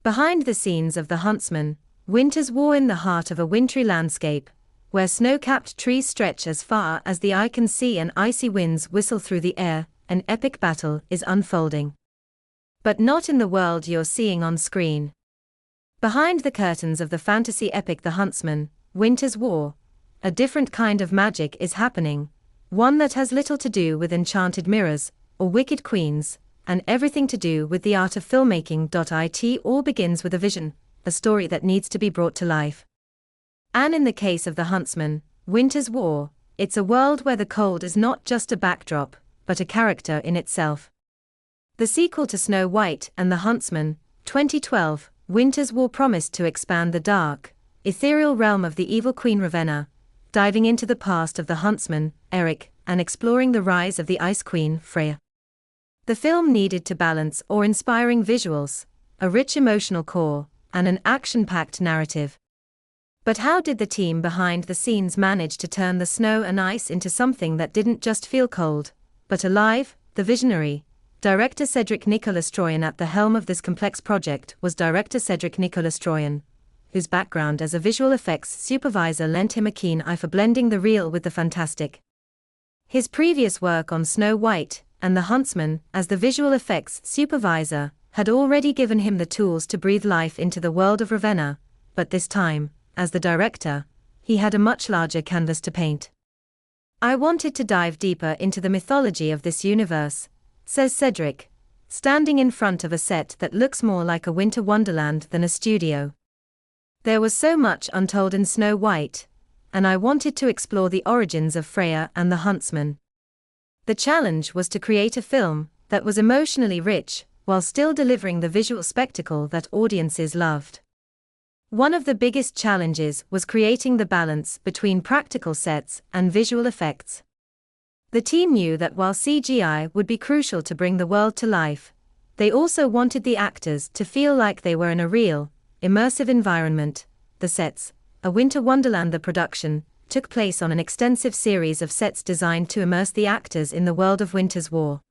Behind the scenes of the Huntsman, Winter's War in the heart of a wintry landscape, where snow-capped trees stretch as far as the eye can see and icy winds whistle through the air, an epic battle is unfolding. But not in the world you're seeing on screen. Behind the curtains of the fantasy epic The Huntsman, Winter's War, a different kind of magic is happening, one that has little to do with enchanted mirrors, or wicked queens, and everything to do with the art of filmmaking. It all begins with a vision, a story that needs to be brought to life. And in the case of The Huntsman, Winter's War, it's a world where the cold is not just a backdrop, but a character in itself. The sequel to Snow White and the Huntsman, 2012, Winter's War promised to expand the dark, ethereal realm of the evil Queen Ravenna, diving into the past of the Huntsman, Eric, and exploring the rise of the Ice Queen, Freya. The film needed to balance awe-inspiring visuals, a rich emotional core, and an action-packed narrative. But how did the team behind the scenes manage to turn the snow and ice into something that didn't just feel cold, but alive? The visionary, director Cedric Nicolas-Troyon at the helm of this complex project was director Cedric Nicolas-Troyon, whose background as a visual effects supervisor lent him a keen eye for blending the real with the fantastic. His previous work on Snow White and the Huntsman as the visual effects supervisor had already given him the tools to breathe life into the world of Ravenna, but this time, as the director, he had a much larger canvas to paint. I wanted to dive deeper into the mythology of this universe, says Cedric, standing in front of a set that looks more like a winter wonderland than a studio. There was so much untold in Snow White, and I wanted to explore the origins of Freya and the Huntsman. The challenge was to create a film that was emotionally rich, while still delivering the visual spectacle that audiences loved. One of the biggest challenges was creating the balance between practical sets and visual effects. The team knew that while CGI would be crucial to bring the world to life, they also wanted the actors to feel like they were in a real, immersive environment. The sets, a winter wonderland. The production took place on an extensive series of sets designed to immerse the actors in the world of Winter's War.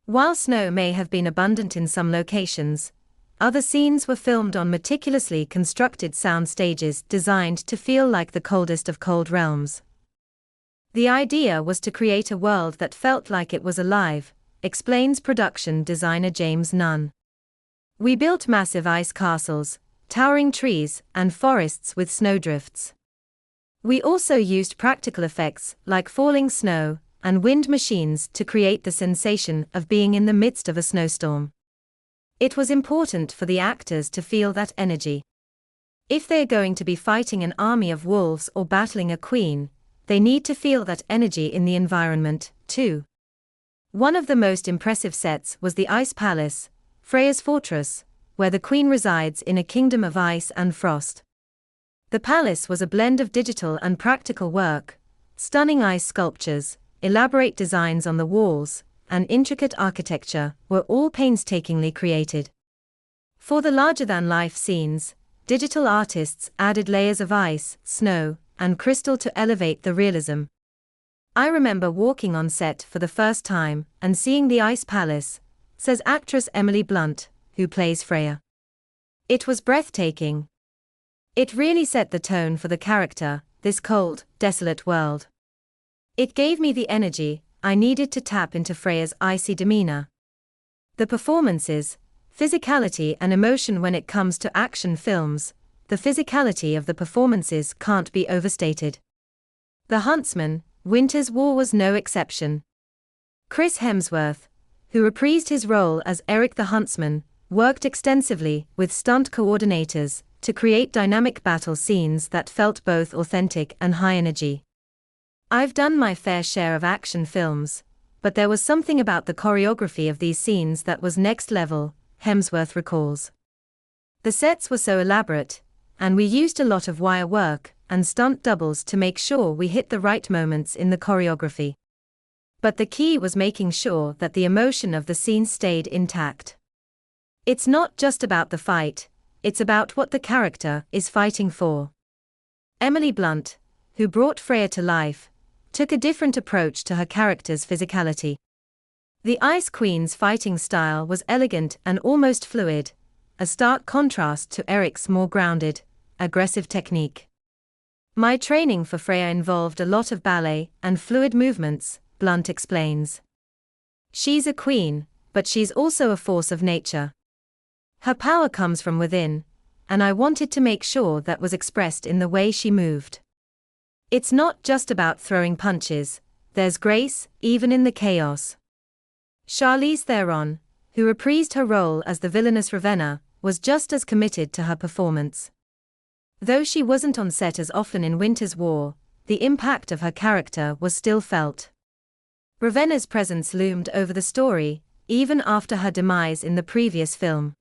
While snow may have been abundant in some locations, other scenes were filmed on meticulously constructed sound stages designed to feel like the coldest of cold realms. The idea was to create a world that felt like it was alive, explains production designer James Nunn. We built massive ice castles, towering trees, and forests with snowdrifts. We also used practical effects like falling snow and wind machines to create the sensation of being in the midst of a snowstorm. It was important for the actors to feel that energy. If they're going to be fighting an army of wolves or battling a queen, they need to feel that energy in the environment, too. One of the most impressive sets was the Ice Palace, Freya's fortress, where the queen resides in a kingdom of ice and frost. The palace was a blend of digital and practical work, stunning ice sculptures, elaborate designs on the walls, and intricate architecture were all painstakingly created. For the larger-than-life scenes, digital artists added layers of ice, snow, and crystal to elevate the realism. I remember walking on set for the first time and seeing the Ice Palace, says actress Emily Blunt, who plays Freya. It was breathtaking. It really set the tone for the character, this cold, desolate world. It gave me the energy I needed to tap into Freya's icy demeanor. The performances, physicality and emotion. When it comes to action films, the physicality of the performances can't be overstated. The Huntsman, Winter's War was no exception. Chris Hemsworth, who reprised his role as Eric the Huntsman, worked extensively with stunt coordinators to create dynamic battle scenes that felt both authentic and high energy. I've done my fair share of action films, but there was something about the choreography of these scenes that was next level, Hemsworth recalls. The sets were so elaborate, and we used a lot of wire work and stunt doubles to make sure we hit the right moments in the choreography. But the key was making sure that the emotion of the scene stayed intact. It's not just about the fight, it's about what the character is fighting for. Emily Blunt, who brought Freya to life, took a different approach to her character's physicality. The Ice Queen's fighting style was elegant and almost fluid, a stark contrast to Eric's more grounded, aggressive technique. My training for Freya involved a lot of ballet and fluid movements, Blunt explains. She's a queen, but she's also a force of nature. Her power comes from within, and I wanted to make sure that was expressed in the way she moved. It's not just about throwing punches, there's grace, even in the chaos. Charlize Theron, who reprised her role as the villainous Ravenna, was just as committed to her performance. Though she wasn't on set as often in Winter's War, the impact of her character was still felt. Ravenna's presence loomed over the story, even after her demise in the previous film.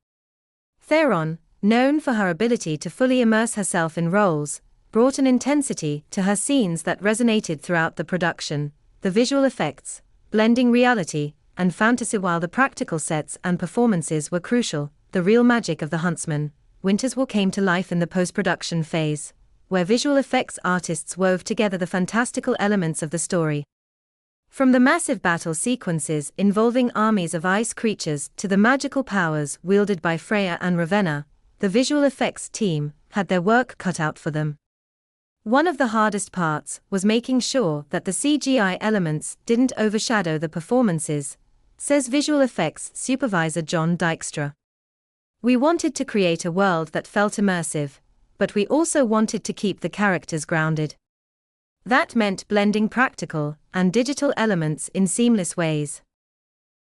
Theron, known for her ability to fully immerse herself in roles, brought an intensity to her scenes that resonated throughout the production, the visual effects, blending reality and fantasy while the practical sets and performances were crucial. The real magic of the Huntsman, Winter's War came to life in the post-production phase, where visual effects artists wove together the fantastical elements of the story. From the massive battle sequences involving armies of ice creatures to the magical powers wielded by Freya and Ravenna, the visual effects team had their work cut out for them. One of the hardest parts was making sure that the CGI elements didn't overshadow the performances, says visual effects supervisor John Dykstra. We wanted to create a world that felt immersive, but we also wanted to keep the characters grounded. That meant blending practical and digital elements in seamless ways.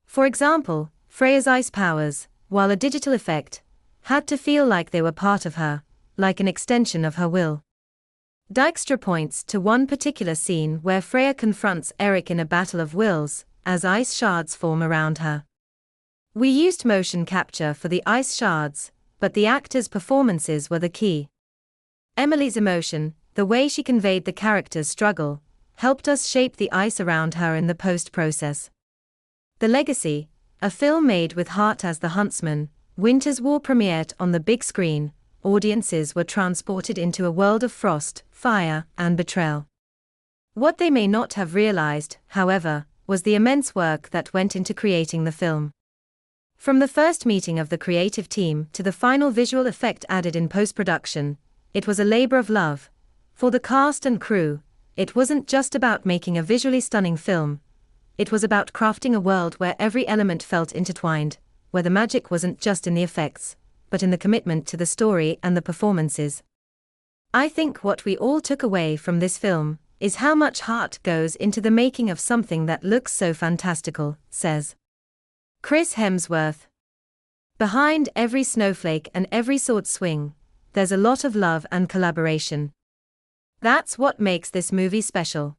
For example, Freya's ice powers, while a digital effect, had to feel like they were part of her, like an extension of her will. Dykstra points to one particular scene where Freya confronts Eric in a battle of wills, as ice shards form around her. We used motion capture for the ice shards, but the actors' performances were the key. Emily's emotion, the way she conveyed the character's struggle, helped us shape the ice around her in the post-process. The Legacy, a film made with heart as the Huntsman, Winter's War premiered on the big screen. Audiences were transported into a world of frost, fire, and betrayal. What they may not have realized, however, was the immense work that went into creating the film. From the first meeting of the creative team to the final visual effect added in post-production, it was a labor of love. For the cast and crew, it wasn't just about making a visually stunning film. It was about crafting a world where every element felt intertwined, where the magic wasn't just in the effects, but in the commitment to the story and the performances. I think what we all took away from this film is how much heart goes into the making of something that looks so fantastical, says Chris Hemsworth. Behind every snowflake and every sword swing, there's a lot of love and collaboration. That's what makes this movie special.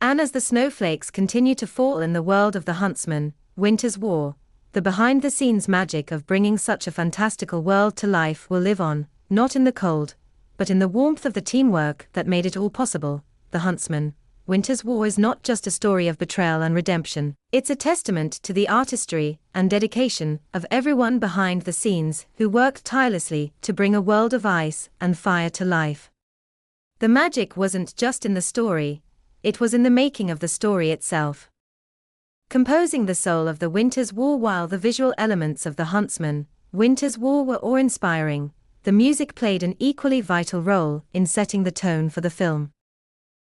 And as the snowflakes continue to fall in the world of the Huntsman, Winter's War, the behind-the-scenes magic of bringing such a fantastical world to life will live on, not in the cold, but in the warmth of the teamwork that made it all possible. The Huntsman, Winter's War is not just a story of betrayal and redemption, it's a testament to the artistry and dedication of everyone behind the scenes who worked tirelessly to bring a world of ice and fire to life. The magic wasn't just in the story, it was in the making of the story itself. Composing the soul of the Winter's War. While the visual elements of the Huntsman, Winter's War were awe-inspiring, the music played an equally vital role in setting the tone for the film.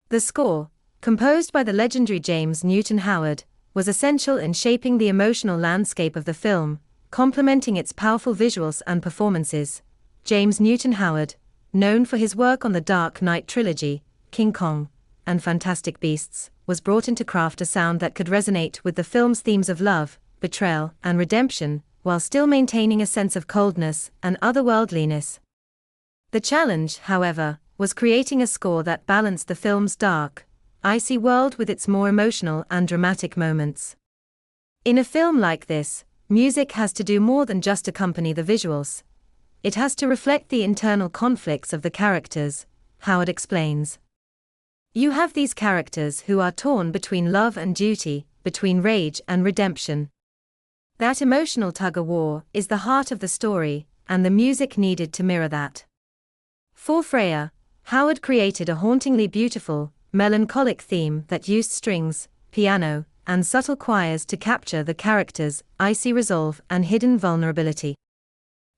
The score, composed by the legendary James Newton Howard, was essential in shaping the emotional landscape of the film, complementing its powerful visuals and performances. James Newton Howard, known for his work on the Dark Knight trilogy, King Kong, and Fantastic Beasts, was brought in to craft a sound that could resonate with the film's themes of love, betrayal, and redemption, while still maintaining a sense of coldness and otherworldliness. The challenge, however, was creating a score that balanced the film's dark, icy world with its more emotional and dramatic moments. In a film like this, music has to do more than just accompany the visuals. It has to reflect the internal conflicts of the characters, Howard explains. You have these characters who are torn between love and duty, between rage and redemption. That emotional tug-of-war is the heart of the story, and the music needed to mirror that. For Freya, Howard created a hauntingly beautiful, melancholic theme that used strings, piano, and subtle choirs to capture the character's icy resolve and hidden vulnerability.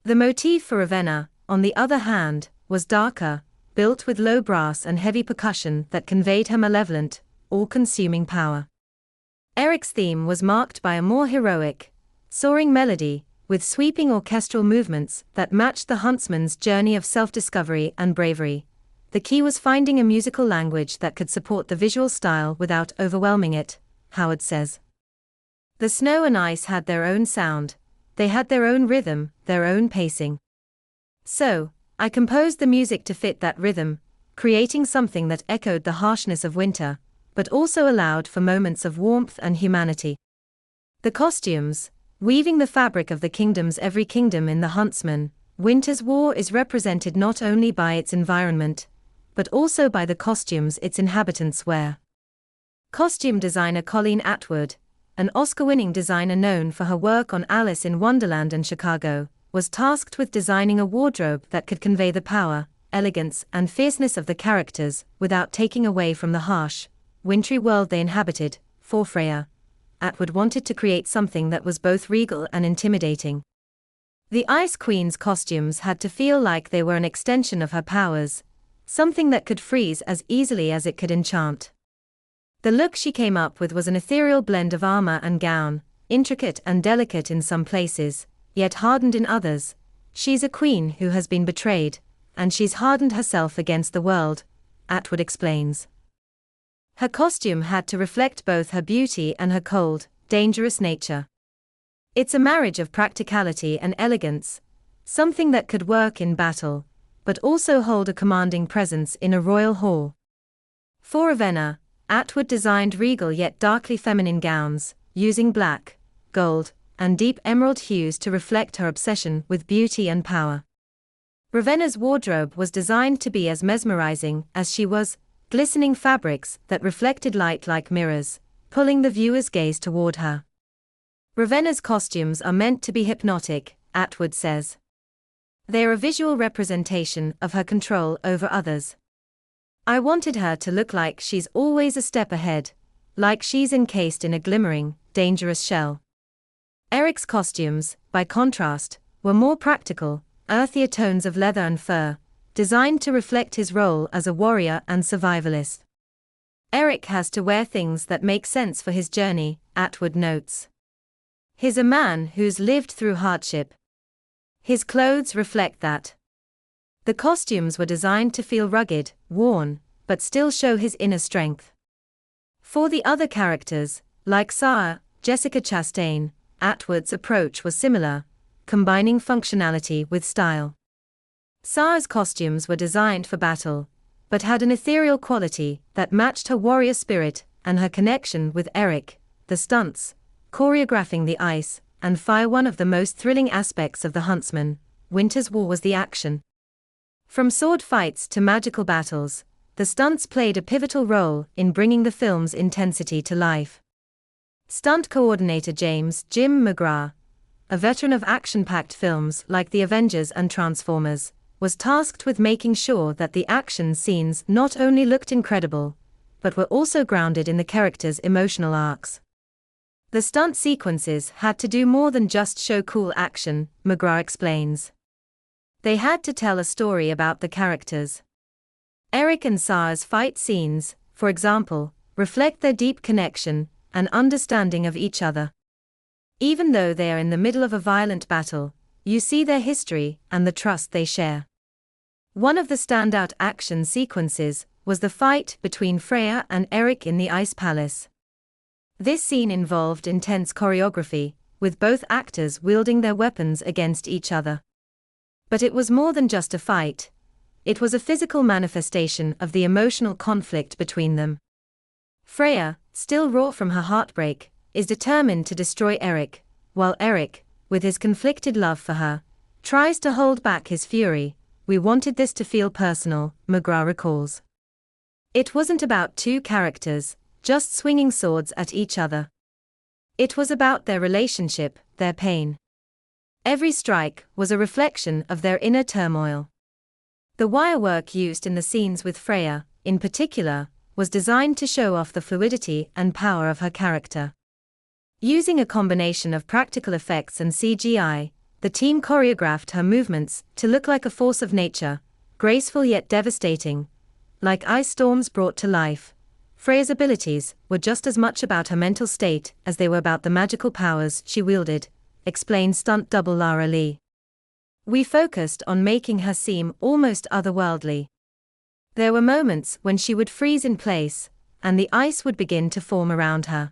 The motif for Ravenna, on the other hand, was darker, built with low brass and heavy percussion that conveyed her malevolent, all-consuming power. Eric's theme was marked by a more heroic, soaring melody, with sweeping orchestral movements that matched the huntsman's journey of self-discovery and bravery. The key was finding a musical language that could support the visual style without overwhelming it, Howard says. The snow and ice had their own sound, they had their own rhythm, their own pacing. So, I composed the music to fit that rhythm, creating something that echoed the harshness of winter, but also allowed for moments of warmth and humanity. The costumes, weaving the fabric of the kingdom's every kingdom in the Huntsman, Winter's War is represented not only by its environment, but also by the costumes its inhabitants wear. Costume designer Colleen Atwood, an Oscar-winning designer known for her work on Alice in Wonderland and Chicago, was tasked with designing a wardrobe that could convey the power, elegance, and fierceness of the characters without taking away from the harsh, wintry world they inhabited. For Freya, Atwood wanted to create something that was both regal and intimidating. The Ice Queen's costumes had to feel like they were an extension of her powers, something that could freeze as easily as it could enchant. The look she came up with was an ethereal blend of armor and gown, intricate and delicate in some places, yet hardened in others. She's a queen who has been betrayed, and she's hardened herself against the world, Atwood explains. Her costume had to reflect both her beauty and her cold, dangerous nature. It's a marriage of practicality and elegance, something that could work in battle, but also hold a commanding presence in a royal hall. For Ravenna, Atwood designed regal yet darkly feminine gowns, using black, gold, and deep emerald hues to reflect her obsession with beauty and power. Ravenna's wardrobe was designed to be as mesmerizing as she was, glistening fabrics that reflected light like mirrors, pulling the viewer's gaze toward her. Ravenna's costumes are meant to be hypnotic, Atwood says. They're a visual representation of her control over others. I wanted her to look like she's always a step ahead, like she's encased in a glimmering, dangerous shell. Eric's costumes, by contrast, were more practical, earthier tones of leather and fur, designed to reflect his role as a warrior and survivalist. Eric has to wear things that make sense for his journey, Atwood notes. He's a man who's lived through hardship. His clothes reflect that. The costumes were designed to feel rugged, worn, but still show his inner strength. For the other characters, like Sarah, Jessica Chastain, Atwood's approach was similar, combining functionality with style. Sarah's costumes were designed for battle, but had an ethereal quality that matched her warrior spirit and her connection with Eric. The stunts, choreographing the ice and fire. One of the most thrilling aspects of the Huntsman, Winter's War, was the action. From sword fights to magical battles, the stunts played a pivotal role in bringing the film's intensity to life. Stunt coordinator Jim McGrath, a veteran of action-packed films like The Avengers and Transformers, was tasked with making sure that the action scenes not only looked incredible, but were also grounded in the characters' emotional arcs. The stunt sequences had to do more than just show cool action, McGrath explains. They had to tell a story about the characters. Eric and Sarah's fight scenes, for example, reflect their deep connection and understanding of each other. Even though they are in the middle of a violent battle, you see their history and the trust they share. One of the standout action sequences was the fight between Freya and Eric in the Ice Palace. This scene involved intense choreography, with both actors wielding their weapons against each other. But it was more than just a fight. It was a physical manifestation of the emotional conflict between them. Freya, still raw from her heartbreak, is determined to destroy Eric, while Eric, with his conflicted love for her, tries to hold back his fury. We wanted this to feel personal, McGrath recalls. It wasn't about two characters, just swinging swords at each other. It was about their relationship, their pain. Every strike was a reflection of their inner turmoil. The wirework used in the scenes with Freya, in particular, was designed to show off the fluidity and power of her character. Using a combination of practical effects and CGI, the team choreographed her movements to look like a force of nature, graceful yet devastating, like ice storms brought to life. Freya's abilities were just as much about her mental state as they were about the magical powers she wielded, explained stunt double Lara Lee. We focused on making her seem almost otherworldly. There were moments when she would freeze in place, and the ice would begin to form around her.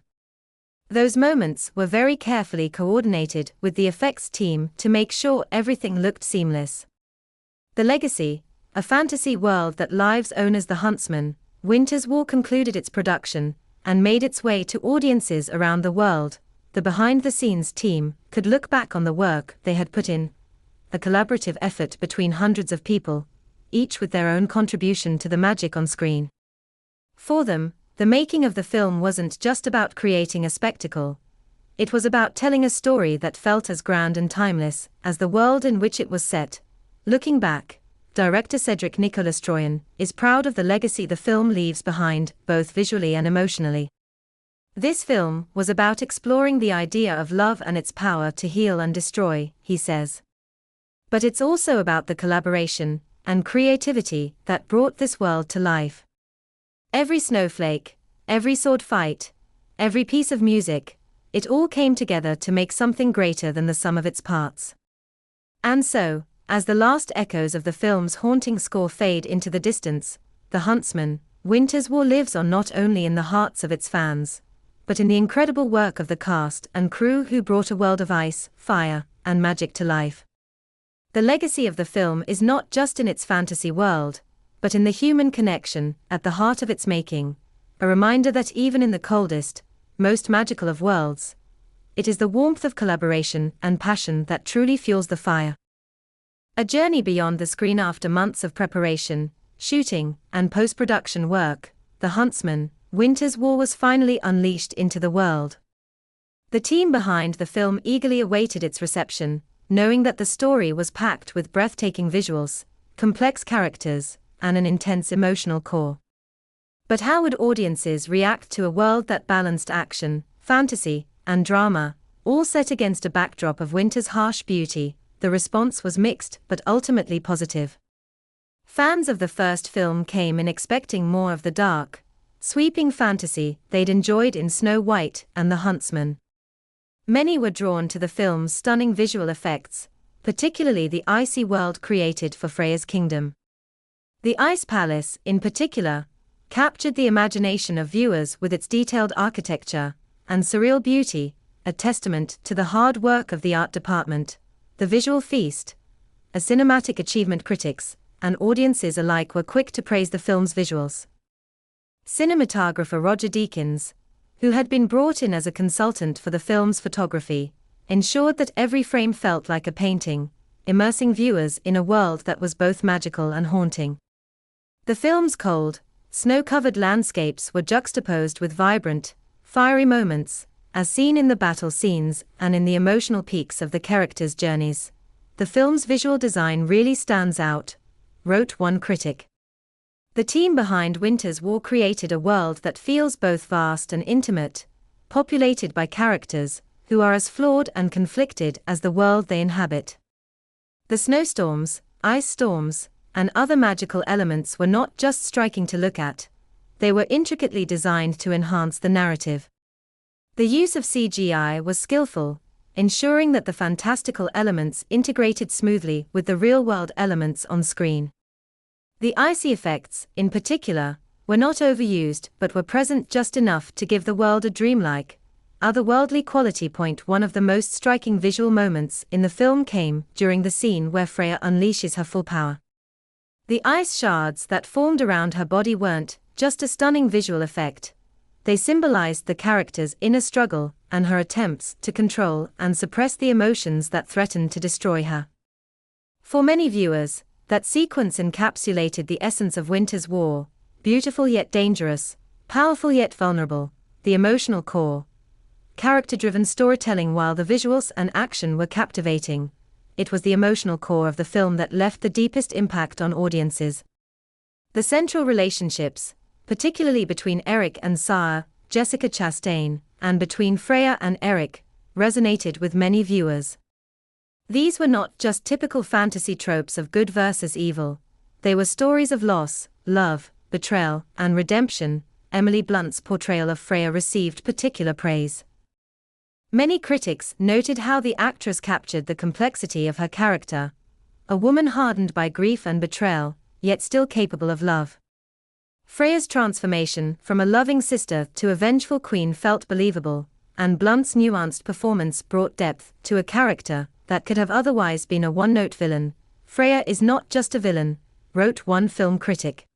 Those moments were very carefully coordinated with the effects team to make sure everything looked seamless. The Legacy, a fantasy world that lives own as the Huntsman, Winter's War concluded its production and made its way to audiences around the world. The behind-the-scenes team could look back on the work they had put in, a collaborative effort between hundreds of people, each with their own contribution to the magic on screen. For them, the making of the film wasn't just about creating a spectacle. It was about telling a story that felt as grand and timeless as the world in which it was set. Looking back, director Cedric Nicolas-Troyon is proud of the legacy the film leaves behind, both visually and emotionally. This film was about exploring the idea of love and its power to heal and destroy, he says. But it's also about the collaboration and creativity that brought this world to life. Every snowflake, every sword fight, every piece of music, it all came together to make something greater than the sum of its parts. And so, as the last echoes of the film's haunting score fade into the distance, The Huntsman, Winter's War lives on not only in the hearts of its fans, but in the incredible work of the cast and crew who brought a world of ice, fire, and magic to life. The legacy of the film is not just in its fantasy world, but in the human connection at the heart of its making, a reminder that even in the coldest, most magical of worlds, it is the warmth of collaboration and passion that truly fuels the fire. A journey beyond the screen. After months of preparation, shooting, and post-production work, The Huntsman, Winter's War was finally unleashed into the world. The team behind the film eagerly awaited its reception, knowing that the story was packed with breathtaking visuals, complex characters, and an intense emotional core. But how would audiences react to a world that balanced action, fantasy, and drama, all set against a backdrop of winter's harsh beauty? The response was mixed but ultimately positive. Fans of the first film came in expecting more of the dark, sweeping fantasy they'd enjoyed in Snow White and The Huntsman. Many were drawn to the film's stunning visual effects, particularly the icy world created for Freya's kingdom. The Ice Palace, in particular, captured the imagination of viewers with its detailed architecture and surreal beauty, a testament to the hard work of the art department. The visual feast, a cinematic achievement. Critics and audiences alike were quick to praise the film's visuals. Cinematographer Roger Deakins, who had been brought in as a consultant for the film's photography, ensured that every frame felt like a painting, immersing viewers in a world that was both magical and haunting. The film's cold, snow-covered landscapes were juxtaposed with vibrant, fiery moments, as seen in the battle scenes and in the emotional peaks of the characters' journeys. The film's visual design really stands out, wrote one critic. The team behind Winter's War created a world that feels both vast and intimate, populated by characters who are as flawed and conflicted as the world they inhabit. The snowstorms, ice storms, and other magical elements were not just striking to look at, they were intricately designed to enhance the narrative. The use of CGI was skillful, ensuring that the fantastical elements integrated smoothly with the real-world elements on screen. The icy effects, in particular, were not overused but were present just enough to give the world a dreamlike, otherworldly quality. One of the most striking visual moments in the film came during the scene where Freya unleashes her full power. The ice shards that formed around her body weren't just a stunning visual effect. They symbolized the character's inner struggle and her attempts to control and suppress the emotions that threatened to destroy her. For many viewers, that sequence encapsulated the essence of Winter's War: beautiful yet dangerous, powerful yet vulnerable, the emotional core. Character-driven storytelling. While the visuals and action were captivating, it was the emotional core of the film that left the deepest impact on audiences. The central relationships, particularly between Eric and Sarah, Jessica Chastain, and between Freya and Eric, resonated with many viewers. These were not just typical fantasy tropes of good versus evil. They were stories of loss, love, betrayal, and redemption. Emily Blunt's portrayal of Freya received particular praise. Many critics noted how the actress captured the complexity of her character, a woman hardened by grief and betrayal, yet still capable of love. Freya's transformation from a loving sister to a vengeful queen felt believable, and Blunt's nuanced performance brought depth to a character that could have otherwise been a one-note villain. Freya is not just a villain, wrote one film critic.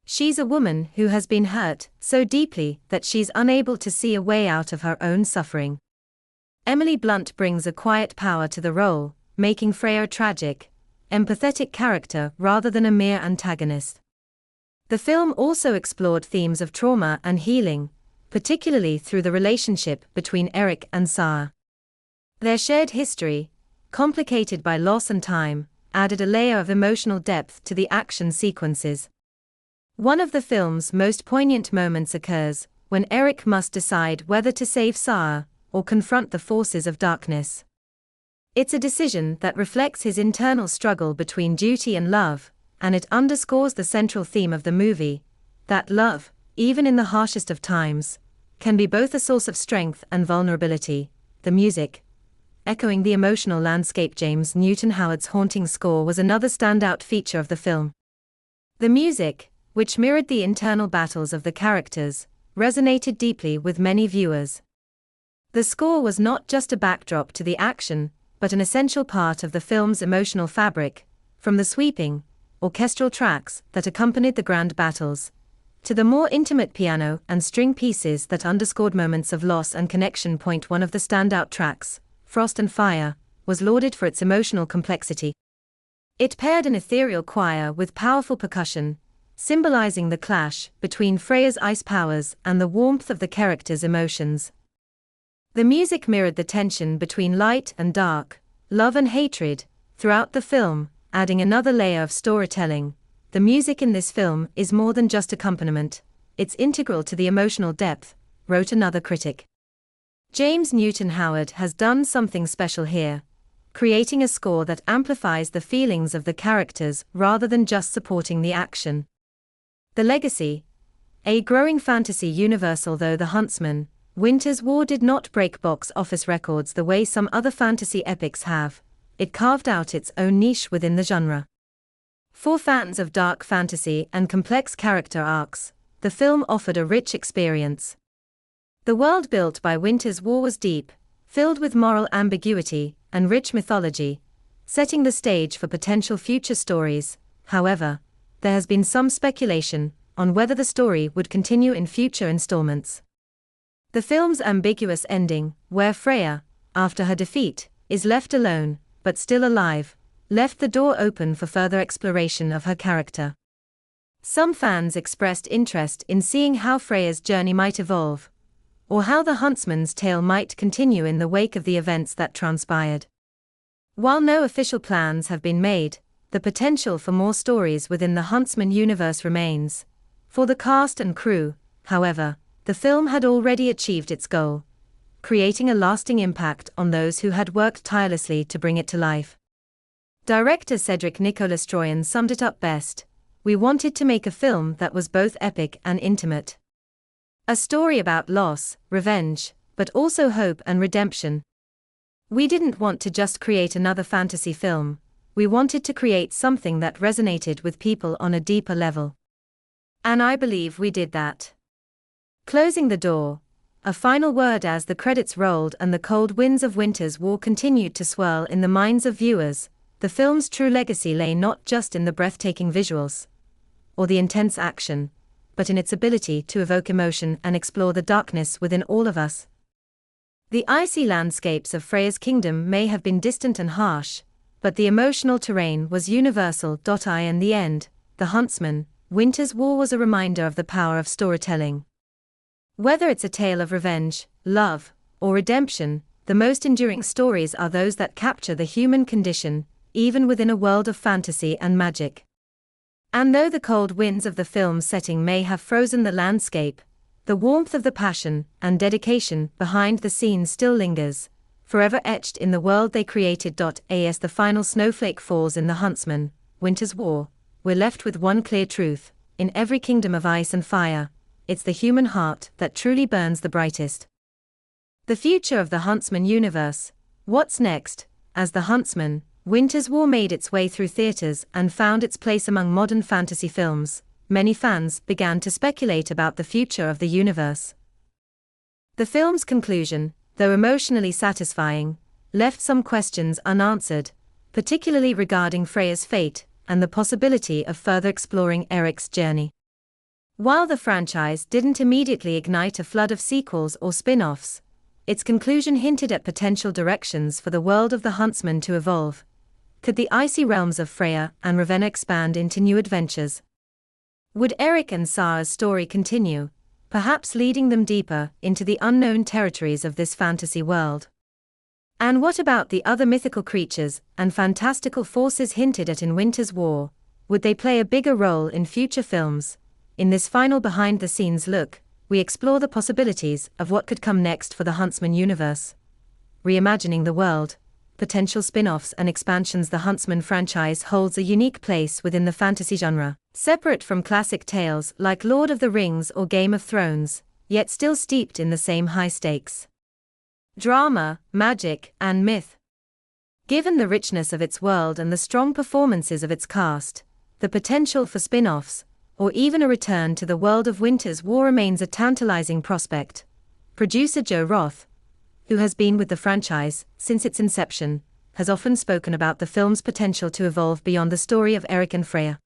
She's a woman who has been hurt so deeply that she's unable to see a way out of her own suffering. Emily Blunt brings a quiet power to the role, making Freya a tragic, empathetic character rather than a mere antagonist. The film also explored themes of trauma and healing, particularly through the relationship between Eric and Sarah. Their shared history, complicated by loss and time, added a layer of emotional depth to the action sequences. One of the film's most poignant moments occurs when Eric must decide whether to save Sarah or confront the forces of darkness. It's a decision that reflects his internal struggle between duty and love, and it underscores the central theme of the movie, that love, even in the harshest of times, can be both a source of strength and vulnerability. The music, echoing the emotional landscape. James Newton Howard's haunting score was another standout feature of the film. The music, which mirrored the internal battles of the characters, resonated deeply with many viewers. The score was not just a backdrop to the action, but an essential part of the film's emotional fabric, from the sweeping, orchestral tracks that accompanied the grand battles, to the more intimate piano and string pieces that underscored moments of loss and connection. One of the standout tracks, Frost and Fire, was lauded for its emotional complexity. It paired an ethereal choir with powerful percussion, symbolizing the clash between Freya's ice powers and the warmth of the characters' emotions. The music mirrored the tension between light and dark, love and hatred, throughout the film, adding another layer of storytelling. The music in this film is more than just accompaniment, it's integral to the emotional depth, wrote another critic. James Newton Howard has done something special here, creating a score that amplifies the feelings of the characters rather than just supporting the action. The legacy, a growing fantasy universe. Although The Huntsman, Winter's War did not break box office records the way some other fantasy epics have, it carved out its own niche within the genre. For fans of dark fantasy and complex character arcs, the film offered a rich experience. The world built by Winter's War was deep, filled with moral ambiguity and rich mythology, setting the stage for potential future stories. However, there has been some speculation on whether the story would continue in future installments. The film's ambiguous ending, where Freya, after her defeat, is left alone, but still alive, left the door open for further exploration of her character. Some fans expressed interest in seeing how Freya's journey might evolve, or how the Huntsman's tale might continue in the wake of the events that transpired. While no official plans have been made, the potential for more stories within the Huntsman universe remains. For the cast and crew, however, the film had already achieved its goal, creating a lasting impact on those who had worked tirelessly to bring it to life. Director Cedric Nicolas-Troyon summed it up best: "We wanted to make a film that was both epic and intimate. A story about loss, revenge, but also hope and redemption. We didn't want to just create another fantasy film, we wanted to create something that resonated with people on a deeper level. And I believe we did that." Closing the door, a final word as the credits rolled and the cold winds of Winter's War continued to swirl in the minds of viewers. The film's true legacy lay not just in the breathtaking visuals or the intense action, but in its ability to evoke emotion and explore the darkness within all of us. The icy landscapes of Freya's kingdom may have been distant and harsh, but the emotional terrain was universal. In the end, The Huntsman, Winter's War was a reminder of the power of storytelling. Whether it's a tale of revenge, love, or redemption, the most enduring stories are those that capture the human condition, even within a world of fantasy and magic. And though the cold winds of the film's setting may have frozen the landscape, the warmth of the passion and dedication behind the scenes still lingers. forever etched in the world they created. As the final snowflake falls in the Huntsman, Winter's War, we're left with one clear truth: in every kingdom of ice and fire, it's the human heart that truly burns the brightest. The future of the Huntsman universe. What's next? As the Huntsman, Winter's War made its way through theaters and found its place among modern fantasy films, many fans began to speculate about the future of the universe. The film's conclusion, though emotionally satisfying, left some questions unanswered, particularly regarding Freya's fate and the possibility of further exploring Eric's journey. While the franchise didn't immediately ignite a flood of sequels or spin-offs, its conclusion hinted at potential directions for the world of the Huntsman to evolve. Could the icy realms of Freya and Ravenna expand into new adventures? Would Eric and Sarah's story continue, perhaps leading them deeper into the unknown territories of this fantasy world? And what about the other mythical creatures and fantastical forces hinted at in Winter's War? Would they play a bigger role in future films? In this final behind-the-scenes look, we explore the possibilities of what could come next for the Huntsman universe. Reimagining the world, potential spin-offs and expansions. The Huntsman franchise holds a unique place within the fantasy genre, separate from classic tales like Lord of the Rings or Game of Thrones, yet still steeped in the same high-stakes drama, magic, and myth. Given the richness of its world and the strong performances of its cast, the potential for spin-offs, or even a return to the world of Winter's War remains a tantalizing prospect. Producer Joe Roth, who has been with the franchise since its inception, has often spoken about the film's potential to evolve beyond the story of Eric and Freya.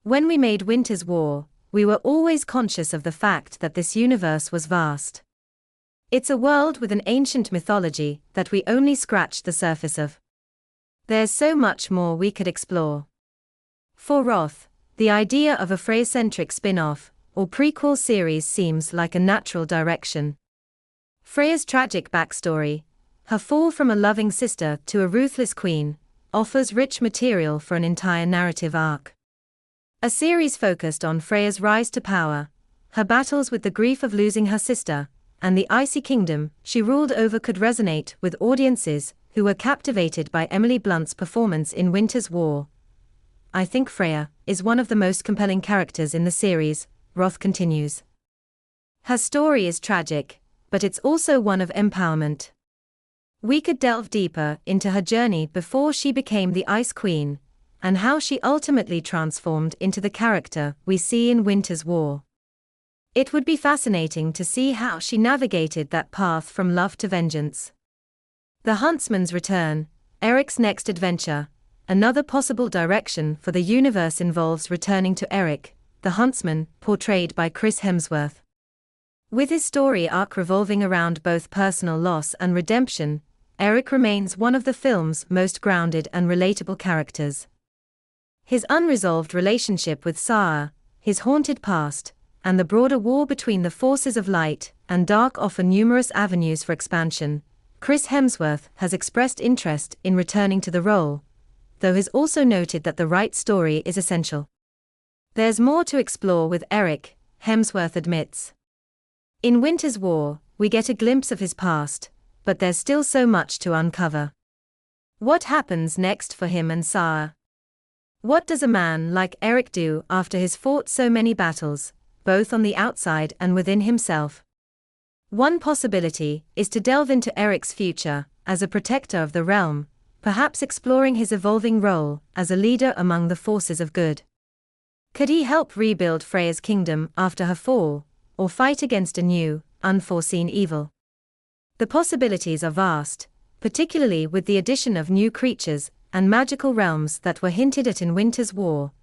When we made Winter's War, we were always conscious of the fact that this universe was vast. It's a world with an ancient mythology that we only scratched the surface of. There's so much more we could explore. For Roth, the idea of a Freya-centric spin-off or prequel series seems like a natural direction. Freya's tragic backstory, her fall from a loving sister to a ruthless queen, offers rich material for an entire narrative arc. A series focused on Freya's rise to power, her battles with the grief of losing her sister, and the icy kingdom she ruled over could resonate with audiences who were captivated by Emily Blunt's performance in Winter's War. I think Freya is one of the most compelling characters in the series, Roth continues. Her story is tragic, but it's also one of empowerment. We could delve deeper into her journey before she became the Ice Queen, and how she ultimately transformed into the character we see in Winter's War. It would be fascinating to see how she navigated that path from love to vengeance. The Huntsman's return, Eric's next adventure. Another possible direction for the universe involves returning to Eric, the Huntsman, portrayed by Chris Hemsworth. With his story arc revolving around both personal loss and redemption, Eric remains one of the film's most grounded and relatable characters. His unresolved relationship with Sarah, his haunted past, and the broader war between the forces of light and dark offer numerous avenues for expansion. Chris Hemsworth has expressed interest in returning to the role, though has also noted that the right story is essential. There's more to explore with Eric, Hemsworth admits. In Winter's War, we get a glimpse of his past, but there's still so much to uncover. What happens next for him and Sarah? What does a man like Eric do after he's fought so many battles, both on the outside and within himself? One possibility is to delve into Eric's future as a protector of the realm, perhaps exploring his evolving role as a leader among the forces of good. Could he help rebuild Freya's kingdom after her fall, or fight against a new, unforeseen evil? The possibilities are vast, particularly with the addition of new creatures and magical realms that were hinted at in Winter's War.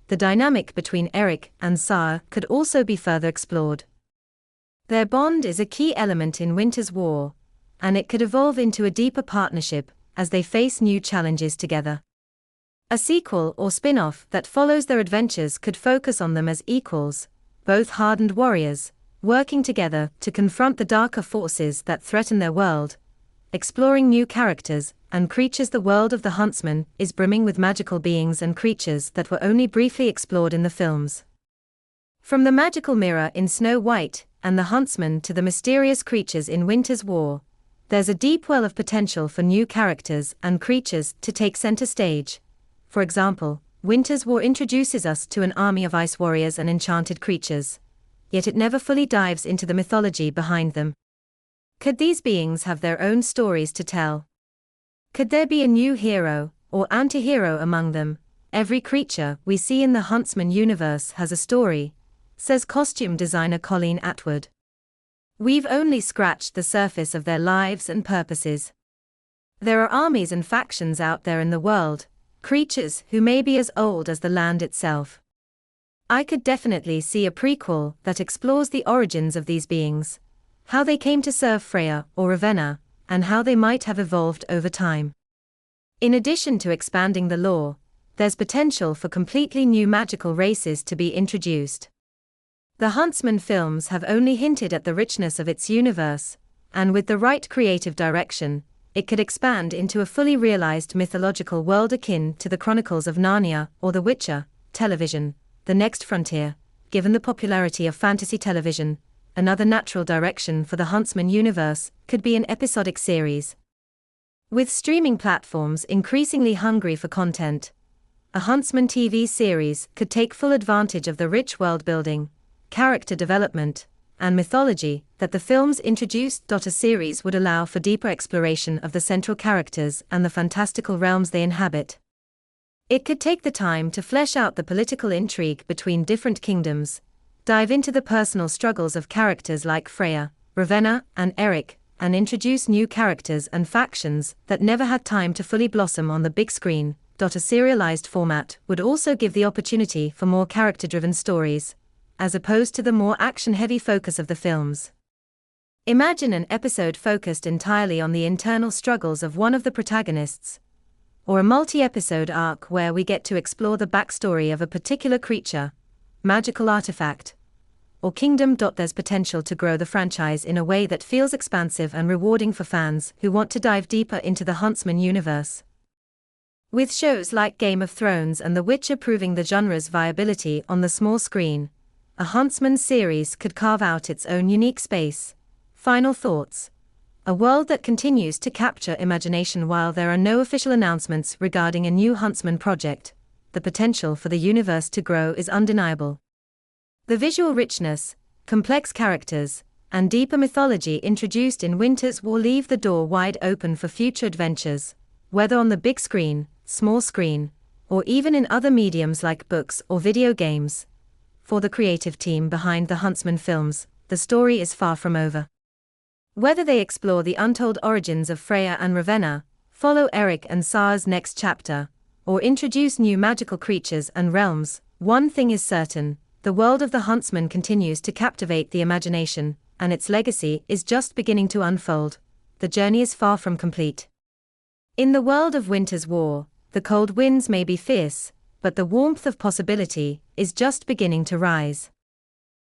The dynamic between Eric and Sarah could also be further explored. Their bond is a key element in Winter's War, and it could evolve into a deeper partnership as they face new challenges together. A sequel or spin-off that follows their adventures could focus on them as equals, both hardened warriors, working together to confront the darker forces that threaten their world. Exploring new characters and creatures. The world of the Huntsman is brimming with magical beings and creatures that were only briefly explored in the films. From the magical mirror in Snow White and the Huntsman to the mysterious creatures in Winter's War, there's a deep well of potential for new characters and creatures to take center stage. For example, Winter's War introduces us to an army of ice warriors and enchanted creatures, yet it never fully dives into the mythology behind them. Could these beings have their own stories to tell? Could there be a new hero or anti-hero among them? Every creature we see in the Huntsman universe has a story, says costume designer Colleen Atwood. We've only scratched the surface of their lives and purposes. There are armies and factions out there in the world, creatures who may be as old as the land itself. I could definitely see a prequel that explores the origins of these beings, how they came to serve Freya or Ravenna, and how they might have evolved over time. In addition to expanding the lore, there's potential for completely new magical races to be introduced. The Huntsman films have only hinted at the richness of its universe, and with the right creative direction, it could expand into a fully realized mythological world akin to the Chronicles of Narnia or The Witcher. Television, the next frontier. Given the popularity of fantasy television, another natural direction for the Huntsman universe could be an episodic series. With streaming platforms increasingly hungry for content, a Huntsman TV series could take full advantage of the rich world building, character development, and mythology that the films introduced. A series would allow for deeper exploration of the central characters and the fantastical realms they inhabit. It could take the time to flesh out the political intrigue between different kingdoms, dive into the personal struggles of characters like Freya, Ravenna, and Eric, and introduce new characters and factions that never had time to fully blossom on the big screen. A serialized format would also give the opportunity for more character-driven stories, as opposed to the more action-heavy focus of the films. Imagine an episode focused entirely on the internal struggles of one of the protagonists, or a multi-episode arc where we get to explore the backstory of a particular creature, magical artifact, or kingdom. There's potential to grow the franchise in a way that feels expansive and rewarding for fans who want to dive deeper into the Huntsman universe. With shows like Game of Thrones and The Witcher proving the genre's viability on the small screen, a Huntsman series could carve out its own unique space. Final thoughts. A world that continues to capture imagination. While there are no official announcements regarding a new Huntsman project, the potential for the universe to grow is undeniable. The visual richness, complex characters, and deeper mythology introduced in Winter's War leave the door wide open for future adventures, whether on the big screen, small screen, or even in other mediums like books or video games. For the creative team behind the Huntsman films, the story is far from over. Whether they explore the untold origins of Freya and Ravenna, follow Eric and Sar's next chapter, or introduce new magical creatures and realms, one thing is certain: the world of the Huntsman continues to captivate the imagination, and its legacy is just beginning to unfold. The journey is far from complete. In the world of Winter's War, the cold winds may be fierce, but the warmth of possibility is just beginning to rise.